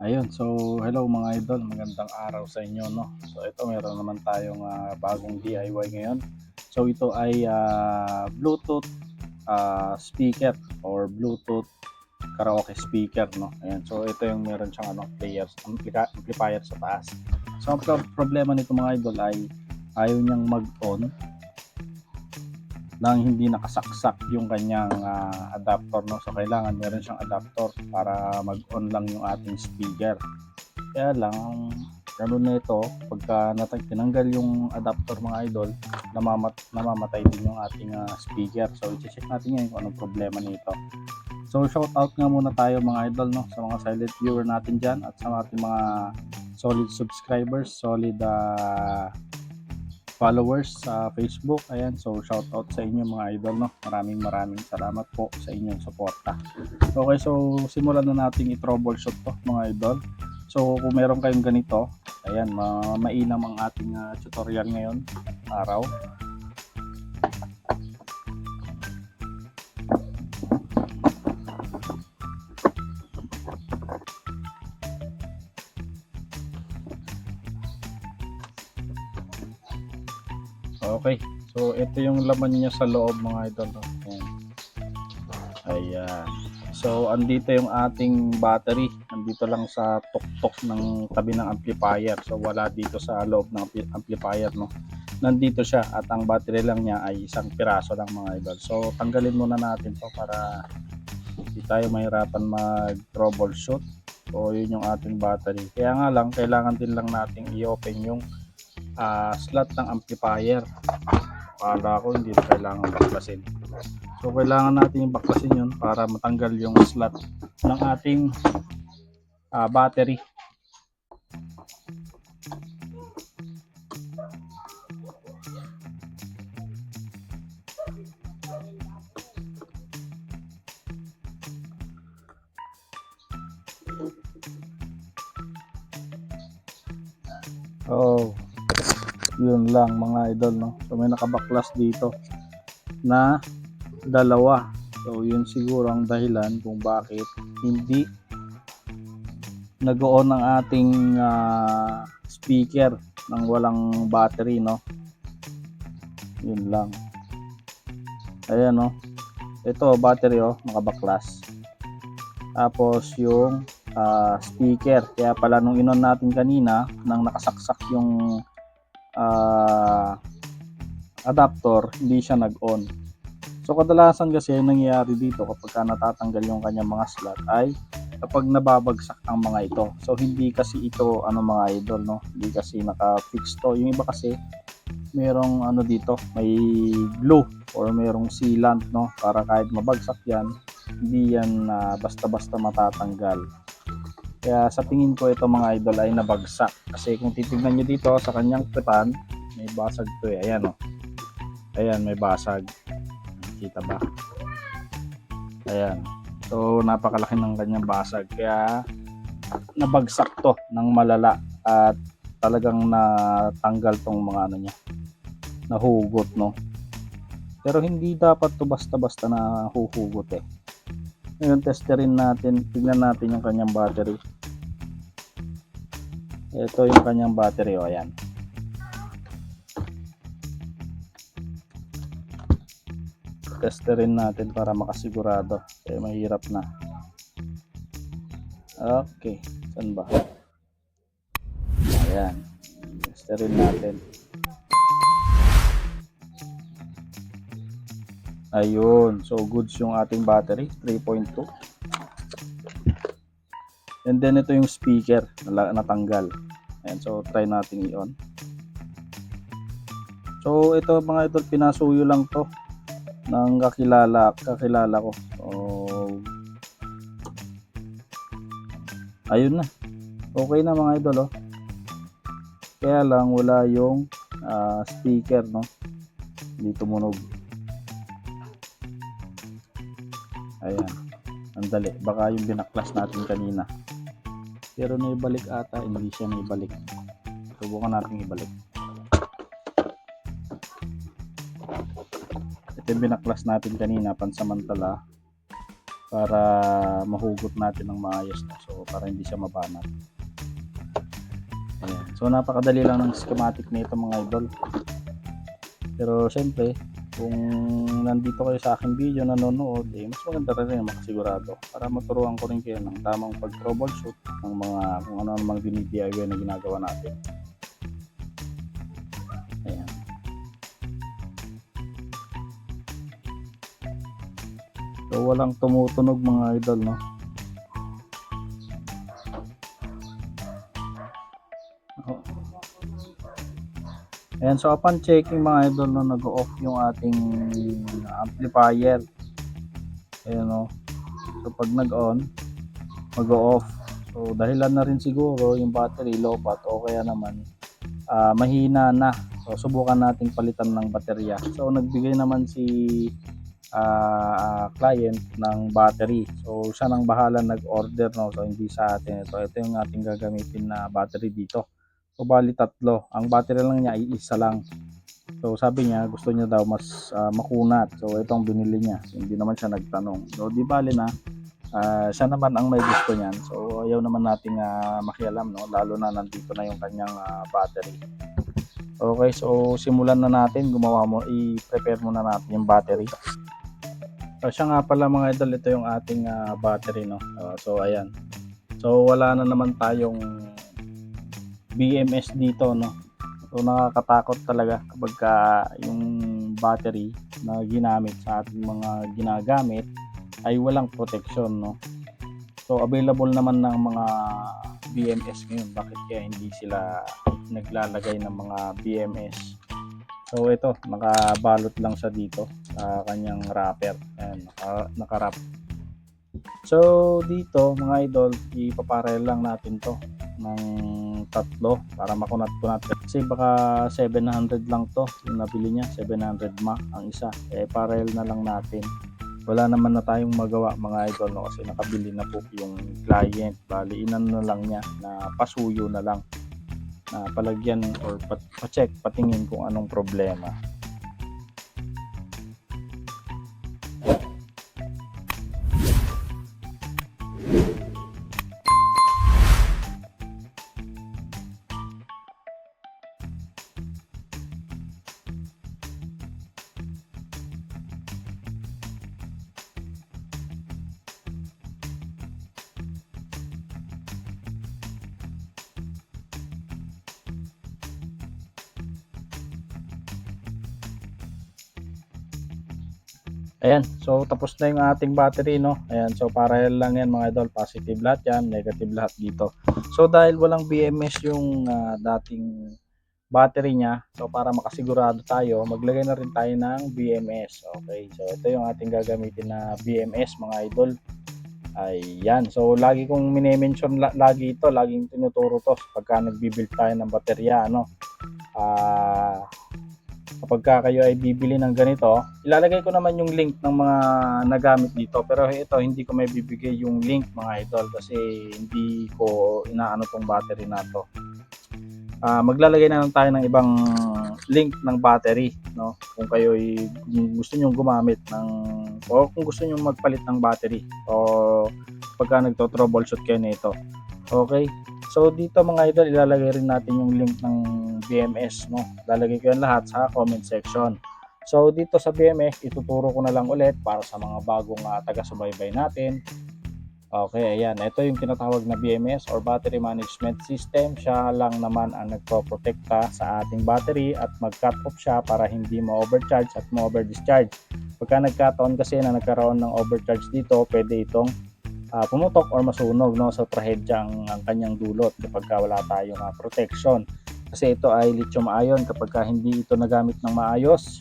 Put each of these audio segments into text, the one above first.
Ayun, so hello mga idol, magandang araw sa inyo, no? So ito meron naman tayong bagong DIY ngayon. So ito ay Bluetooth speaker or Bluetooth karaoke speaker, no? Ayan, so ito yung meron siyang amplifier sa taas. So ang problema nito mga idol ay ayaw niyang mag-on nang hindi nakasaksak yung kanyang adapter, no? So kailangan meron siyang adapter para mag-on lang yung ating speaker. Kaya lang ganun na ito, pagka tinanggal yung adapter mga idol, namamatay din yung ating speaker. So i-check natin ngayon kung anong problema nito. So shout out nga muna tayo mga idol, no, sa mga silent viewer natin dyan at sa ating mga solid subscribers, solid followers sa Facebook. Ayan, so shout out sa inyo mga idol, no. Maraming salamat po sa inyong suporta. Okay, so simulan na natin i-troubleshoot to mga idol. So kung meron kayong ganito, ayan, mainam ang ating tutorial ngayon araw. Okay, so ito yung laman niya sa loob mga idol, no? Ayan. So andito yung ating battery, andito lang sa tuktok ng tabi ng amplifier. So wala dito sa loob ng amplifier, no. Nandito siya at ang battery lang niya ay isang piraso lang mga idol. So tanggalin muna natin to para hindi tayo mahirapan mag-troubleshoot. So yun yung ating battery. Kaya nga lang kailangan din lang nating i-open yung slot ng amplifier. Para ko hindi na kailangan baklasin. So kailangan natin yung baklasin yun para matanggal yung slot ng ating battery. Oh, yun lang mga idol, no. So may nakabaklas dito na dalawa. So yun siguro ang dahilan kung bakit hindi nag-on ang ating speaker nang walang battery, no. Yun lang. Ayan, no. Ito battery, nakabaklas. Tapos yung speaker, kaya pala nung inon natin kanina nang nakasaksak yung adapter, hindi siya nag-on. So kadalasan kasi nangyayari dito kapag natatanggal yung kanyang mga slot ay kapag nababagsak ang mga ito. So hindi kasi ito mga idol, no, hindi kasi naka-fix to. Yung iba kasi merong dito, may glue or merong sealant, no, para kahit mabagsak yan, hindi yan basta-basta matatanggal. Kaya sa tingin ko ito mga idol ay nabagsak. Kasi kung titignan nyo dito sa kanyang tripan, may basag to eh. Ayan, ayan, may basag. Kita ba? Ayan. So napakalaki ng kanyang basag. Kaya nabagsak to ng malala at talagang natanggal tong mga niya, nahugot, no. Pero hindi dapat to basta-basta na huhugot eh. Ngayon testerin natin, tingnan natin yung kanyang battery. Ito yung kanyang battery, ayan. Testerin natin para makasigurado. Mahirap na. Okay, saan ba? Ayan. Testerin natin. Ayun, so goods yung ating battery, 3.2. And then ito yung speaker na natanggal. Ayan, so try natin i-on. So ito mga idol, pinasuyo lang to ng kakilala ko. So ayun na. Okay na mga idol, Kaya lang wala yung speaker, no. Hindi tumunog. Ayan. Andali, baka yung binaklas natin kanina. Pero naibalik ata, hindi siya naibalik. Subukan natin ibalik. Ito yung binaklas natin kanina, pansamantala. para mahugot natin ng maayos na. So para hindi siya mabanat. Ayan. So napakadali lang ng schematic nito mga idol. Pero syempre, kung nandito kayo sa aking video nanonood, mas maganda rin makasigurado para maturuan ko rin kayo ng tamang pag-troubleshoot ng mga kung ano namang DIY na ginagawa natin. Ayan. So walang tumutunog mga idol, no? Ayan, so upon checking mga idol, no, nag-off yung ating amplifier. Ayan, no. So pag nag-on, mag-off. So dahilan na rin siguro yung battery low bat o kaya naman mahina na. So subukan nating palitan ng baterya. So nagbigay naman si client ng battery. So siya nang bahala nag-order, no. So hindi sa atin ito. Ito yung ating gagamitin na battery dito. So bali tatlo. Ang battery lang niya ay isa lang. So sabi niya gusto niya daw mas makunat. So itong binili niya. So, hindi naman siya nagtanong. So di bali na siya naman ang may gusto niyan. So ayaw naman nating makialam, no, lalo na nandito na yung kanyang battery. Okay, so simulan na natin. I-prepare muna natin yung battery. So siya nga pala mga idol, ito yung ating battery, no. So ayan. So wala na naman tayong BMS dito, no. So nakakatakot talaga kapag yung battery na ginamit sa ating mga ginagamit ay walang protection, no. So available naman ng mga BMS ngayon, bakit kaya hindi sila naglalagay ng mga BMS? So ito, nakabalot lang siya dito sa kanyang wrapper. Ayan, naka-wrap. So dito mga idol, ipaparel lang natin to ng tatlo para makunat-kunat, kasi baka 700 lang to yung nabili niya, 700 mAh ang isa. Parel na lang natin, wala naman na tayong magawa mga idol, no, kasi nakabili na po yung client. Bali inan na lang niya na pasuyo na lang, na palagyan or pa-check, patingin kung anong problema. Ayan, so tapos na yung ating battery, no. Ayan, so parallel lang yan mga idol, positive lahat yan, negative lahat dito. So dahil walang BMS yung dating battery niya, so para makasigurado tayo, maglagay na rin tayo ng BMS. Okay, so ito yung ating gagamitin na BMS mga idol. Ayan, so lagi kong mini-mention lagi ito, laging tinuturo to pagka nagbi-build tayo ng baterya, no. Kapag kayo ay bibili ng ganito, ilalagay ko naman yung link ng mga nagamit dito, pero ito hindi ko may bibigay yung link mga idol kasi hindi ko inaano tong battery na to. Maglalagay na lang tayo ng ibang link ng battery, no, kung kayo ay gusto niyo gumamit ng, o kung gusto niyo magpalit ng battery, o pagka nagto-troubleshoot kayo nito. Okay, so dito mga idol, ilalagay rin natin yung link ng BMS, no. Lalagay ko yan lahat sa comment section. So dito sa BMS, ituturo ko na lang ulit para sa mga bagong taga-subaybay natin. Okay, ayan, ito yung tinatawag na BMS or Battery Management System. Siya lang naman ang nagpo-protekta sa ating battery at mag-cut off siya para hindi ma-overcharge at ma-overdischarge. Pagka nag-cut on kasi na nagkaroon ng overcharge dito, pwede itong pumutok or masunog, no. So trahedya ang kanyang dulot kapag wala tayong protection. Kasi ito ay lithium ion, kapag hindi ito nagamit ng maayos,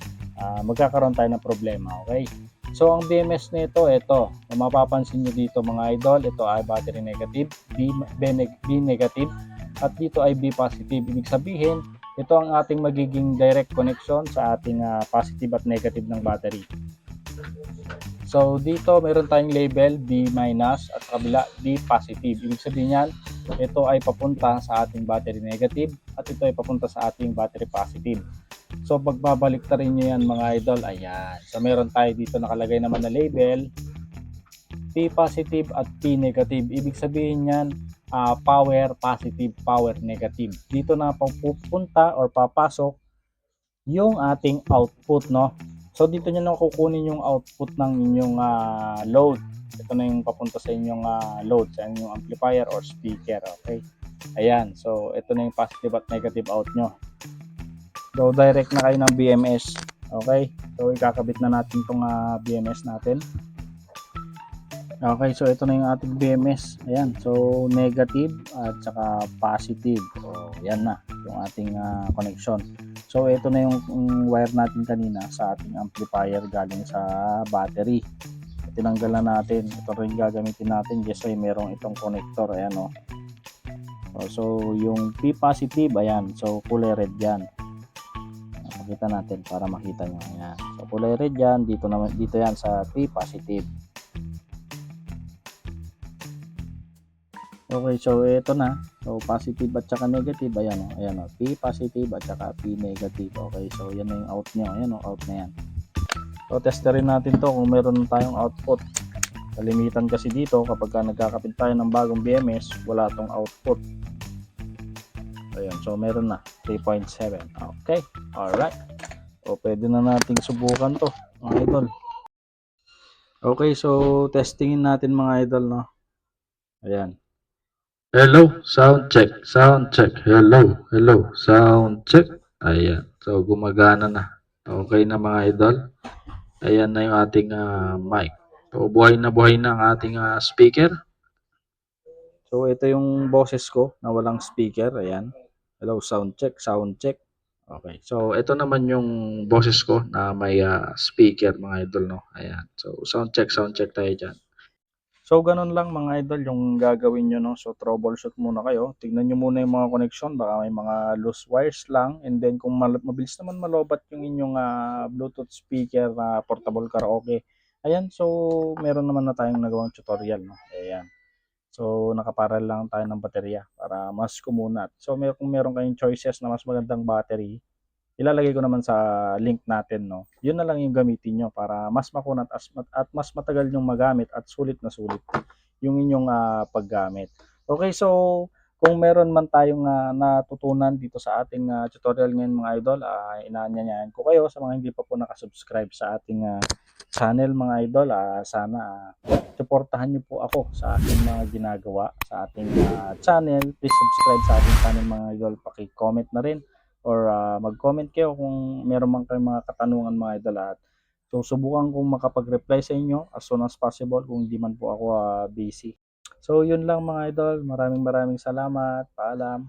magkakaroon tayo ng problema. Okay, so ang BMS nito, ito, kung mapapansin nyo dito mga idol, ito ay battery negative, B negative, at dito ay B positive. Ibig sabihin, ito ang ating magiging direct connection sa ating positive at negative ng battery. So dito meron tayong label B minus at kabila B positive. Ibig sabihin yan, ito ay papunta sa ating battery negative at ito ay papunta sa ating battery positive. So pagbabalik ta rin nyo yan mga idol, ayan. So meron tayo dito nakalagay naman na label. P positive at P negative. Ibig sabihin yan, power positive, power negative. Dito na pupunta or papasok yung ating output, no? So dito nyo na kukunin yung output ng inyong load. Ito na yung papunta sa inyong load, sa inyong amplifier or speaker, okay? Ayan, so ito na yung positive at negative out nyo. So direct na kayo ng BMS, okay? So ikakabit na natin itong BMS natin. Okay, so ito na yung ating BMS. Ayan, so negative at saka positive. So yan na yung ating connection. So ito na yung wire natin kanina sa ating amplifier galing sa battery. Tinanggal na natin. Ito rin gagamitin natin kasi merong itong connector. Ayan o. So yung P positive, ayan. So kulay red yan. Makita natin para makita nyo. Ayan. So kulay red yan. Dito yan sa P positive. Okay, so ito na. So positive at saka negative, ayan o. Ayan o. P positive at saka P negative. Okay, so yan na yung out nyo. Ayan o, out na yan. So testerin natin to kung meron tayong output. Kalimitan kasi dito kapag nagkakapit tayo ng bagong BMS, wala tong output. Ayan, so meron na 3.7. Okay, alright. So pwede na nating subukan to, mga idol. Okay, so testingin natin mga idol, no. Ayan. Hello, sound check, sound check. Hello, hello, sound check. Ayan. So, gumagana na. Okay na mga idol. Ayan na yung ating mic. So, buhay na ang ating speaker. So ito yung boses ko na walang speaker. Ayan. Hello, sound check, sound check. Okay. So, ito naman yung boses ko na may speaker mga idol, no? Ayan. So, sound check tayo dyan. So ganun lang mga idol yung gagawin nyo, no. So troubleshoot muna kayo. Tignan nyo muna yung mga connection, baka may mga loose wires lang, and then kung mabilis naman malobat yung inyong Bluetooth speaker na portable karaoke. Ayan, so meron naman na tayong nagawang tutorial, no. Ayan. So nakaparal lang tayo ng baterya para mas kumunat. So kung meron kayong choices na mas magandang battery, ilalagay ko naman sa link natin, no. Yun na lang yung gamitin nyo para mas makunat at mas matagal yung magamit at sulit na sulit yung inyong paggamit. Okay, so kung meron man tayong natutunan dito sa ating tutorial ngayon mga idol, inaanyayahan ko kayo sa mga hindi pa po nakasubscribe sa ating channel mga idol. Sana suportahan niyo po ako sa ating mga ginagawa sa ating channel. Please subscribe sa ating channel mga idol. Paki-comment na rin or mag-comment kayo kung meron man kayong mga katanungan mga idol, at susubukan kong makapag-reply sa inyo as soon as possible kung hindi man po ako busy. So yun lang mga idol, maraming salamat, paalam.